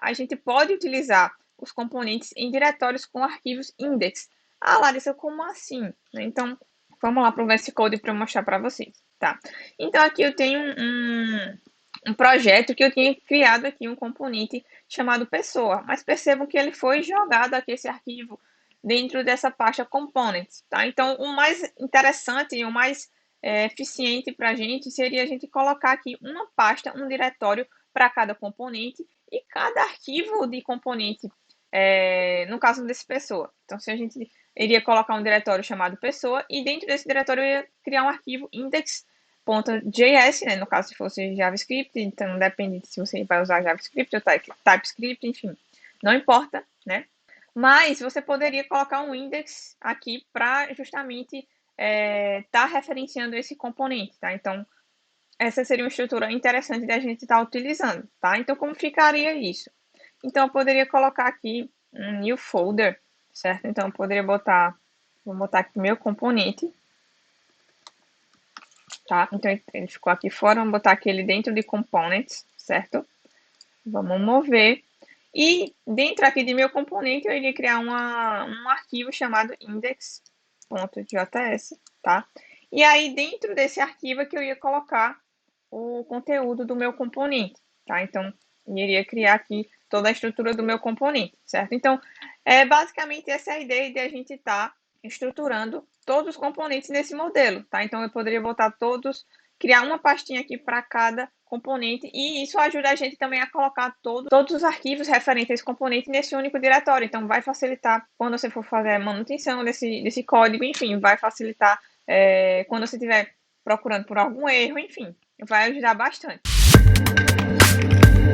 a gente pode utilizar os componentes em diretórios com arquivos index. Ah, Larissa, como assim? Então, vamos lá para o VS Code para eu mostrar para vocês, tá? Então, aqui eu tenho um projeto que eu tinha criado aqui, um componente chamado pessoa, mas percebam que ele foi jogado aqui, esse arquivo, dentro dessa pasta components, tá? Então, o mais interessante e o mais eficiente para a gente seria a gente colocar aqui uma pasta, um diretório para cada componente e cada arquivo de componente, no caso desse pessoa. Então, se a gente iria colocar um diretório chamado pessoa e dentro desse diretório eu ia criar um arquivo index.js, né? No caso, se fosse JavaScript, então depende se você vai usar JavaScript ou TypeScript, enfim, não importa, né? Mas você poderia colocar um index aqui para justamente estar referenciando esse componente, tá? Então, essa seria uma estrutura interessante da gente estar utilizando, tá? Então, como ficaria isso? Então, eu poderia colocar aqui um new folder, certo? Então, eu poderia botar, vou botar aqui meu componente, tá? Então, ele ficou aqui fora, vamos botar aqui ele dentro de components, certo? Vamos mover. E dentro aqui de meu componente, eu iria criar um arquivo chamado index.js, tá? E aí, dentro desse arquivo é que eu ia colocar o conteúdo do meu componente, tá? Então, eu iria criar aqui toda a estrutura do meu componente, certo? Então, basicamente essa é a ideia de a gente estar estruturando todos os componentes nesse modelo, tá? Então, eu poderia botar criar uma pastinha aqui para cada componente e isso ajuda a gente também a colocar todos os arquivos referentes a esse componente nesse único diretório. Então, vai facilitar quando você for fazer a manutenção desse código, enfim, vai facilitar quando você estiver procurando por algum erro, enfim, vai ajudar bastante.